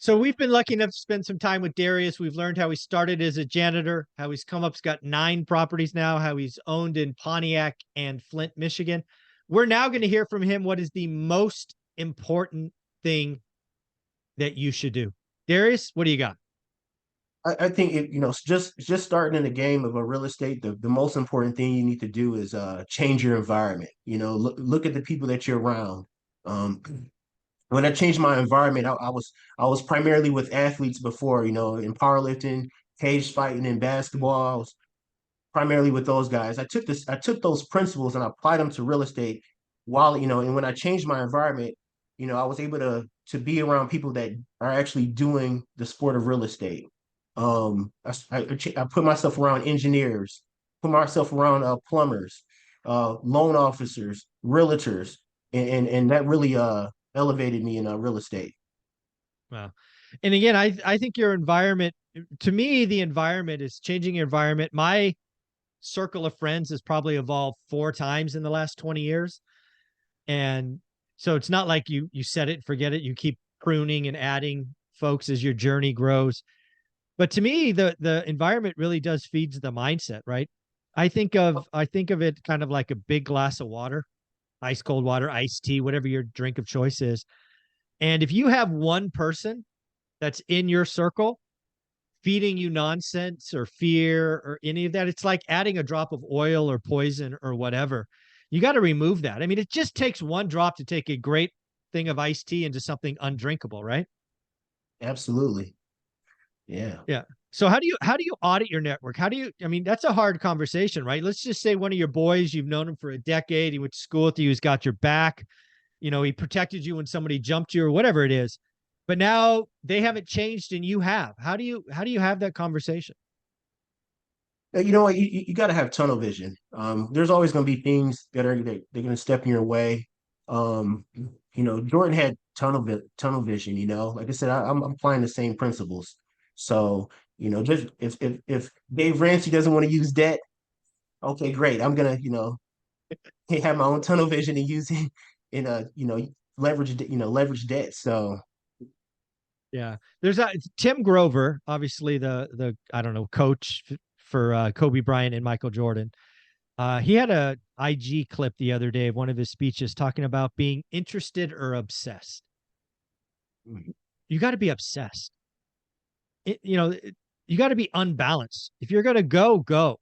So we've been lucky enough to spend some time with Darius. We've learned how he started as a janitor, how he's come up, he's got 9 properties now, how he's owned in Pontiac and Flint, Michigan. We're now going to hear from him what is the most important thing that you should do. Darius, what do you got? I think just starting in the game of a real estate, the most important thing you need to do is change your environment. Look at the people that you're around. Um, when I changed my environment, I was primarily with athletes before, in powerlifting, cage fighting, and basketball. I was primarily with those guys. I took those principles and I applied them to real estate and when I changed my environment, I was able to be around people that are actually doing the sport of real estate. I put myself around engineers, put myself around plumbers, loan officers, realtors, and that really elevated me in real estate. Wow. And again, I think your environment, to me, the environment is changing your environment. My circle of friends has probably evolved 4 times in the last 20 years. And so it's not like you set it and forget it. You keep pruning and adding folks as your journey grows. But to me, the environment really does feeds the mindset, right? I think of it kind of like a big glass of water, ice cold water, iced tea, whatever your drink of choice is. And if you have one person that's in your circle feeding you nonsense or fear or any of that, it's like adding a drop of oil or poison or whatever. You got to remove that. I mean, it just takes one drop to take a great thing of iced tea into something undrinkable, right? Absolutely. Yeah. Yeah. So how do you audit your network? How do you, I mean, that's a hard conversation, right? Let's just say one of your boys, you've known him for a decade, he went to school with you, he's got your back, he protected you when somebody jumped you or whatever it is. But now they haven't changed and you have. How do you have that conversation? You know what? You got to have tunnel vision. There's always going to be things they're going to step in your way. Jordan had tunnel vision. Like I said, I'm applying the same principles. So, just if Dave Ramsey doesn't want to use debt, okay, great. I'm gonna have my own tunnel vision and use it in leverage debt. So Yeah. There's a Tim Grover, obviously the I don't know, coach for Kobe Bryant and Michael Jordan. He had a IG clip the other day of one of his speeches talking about being interested or obsessed. You got to be obsessed. You got to be unbalanced. If you're going to go,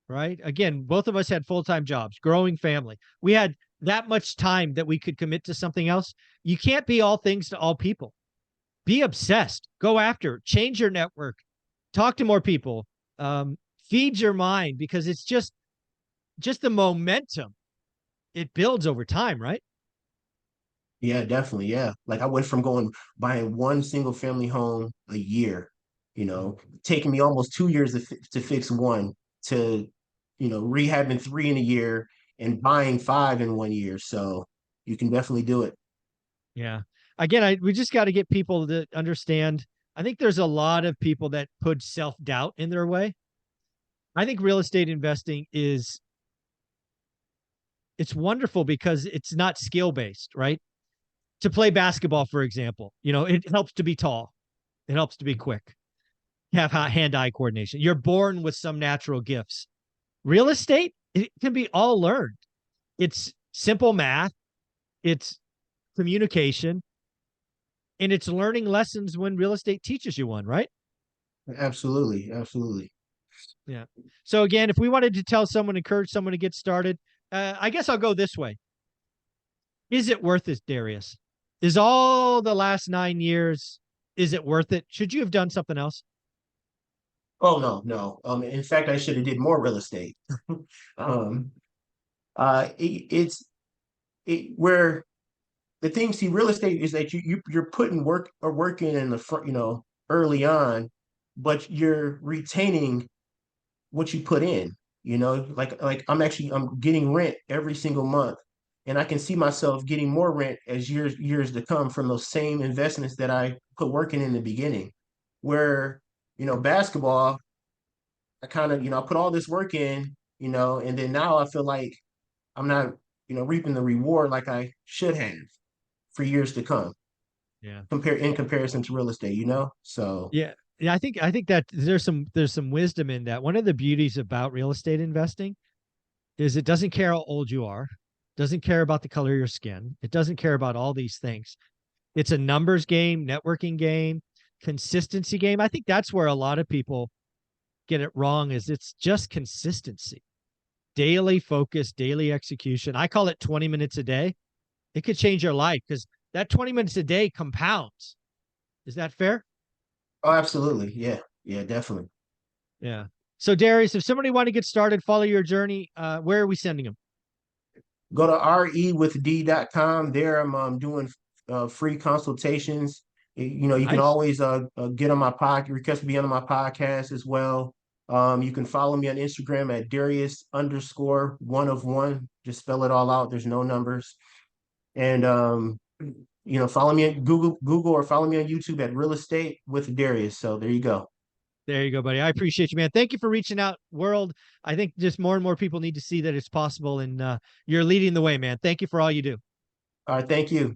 right? Again, both of us had full-time jobs, growing family. We had that much time that we could commit to something else. You can't be all things to all people. Be obsessed. Go after, change your network, talk to more people, feed your mind because it's just the momentum it builds over time, right? yeah, definitely. Yeah. Like I went from going buying one single family home a year, taking me almost 2 years to fix one to, rehabbing three in a year and buying five in 1 year. So you can definitely do it. Yeah. Again, we just got to get people to understand. I think there's a lot of people that put self doubt in their way. I think real estate investing it's wonderful because it's not skill based, right? To play basketball, for example, it helps to be tall. It helps to be quick, have hand-eye coordination. You're born with some natural gifts. Real estate, it can be all learned. It's simple math, it's communication, and it's learning lessons when real estate teaches you one, right? Absolutely. Absolutely. Yeah. So again, if we wanted to tell someone, encourage someone to get started, I guess I'll go this way. Is it worth it, Darius? Is all the last 9 years, is it worth it? Should you have done something else? Oh no, no. In fact, I should have did more real estate. Um, it's where the thing, see, real estate is that you're putting work in the front, early on, but you're retaining what you put in. Like I'm getting rent every single month, and I can see myself getting more rent as years to come from those same investments that I put working in the beginning. Where basketball, I kind of I put all this work in, and then now I feel like I'm not reaping the reward like I should have for years to come. Yeah. compare in comparison to real estate, you know? So Yeah. Yeah, I think that there's some wisdom in that. One of the beauties about real estate investing is it doesn't care how old you are, doesn't care about the color of your skin. It doesn't care about all these things. It's a numbers game, networking game, consistency game. I think that's where a lot of people get it wrong is it's just consistency. Daily focus, daily execution. I call it 20 minutes a day. It could change your life because that 20 minutes a day compounds. Is that fair? oh absolutely. Yeah. Yeah, definitely. Yeah. So Darius, if somebody want to get started, follow your journey, where are we sending them? Go to rewithd.com. There I'm doing free consultations. You know, you can Nice. always get on my podcast, request to be on my podcast as well. You can follow me on Instagram at Darius underscore one of one. Just spell it all out. There's no numbers. And you know, follow me at Google or follow me on YouTube at Real Estate with Darius. So there you go. There you go, buddy. I appreciate you, man. Thank you for reaching out, world. I think just more and more people need to see that it's possible, and you're leading the way, man. Thank you for all you do. All right, thank you.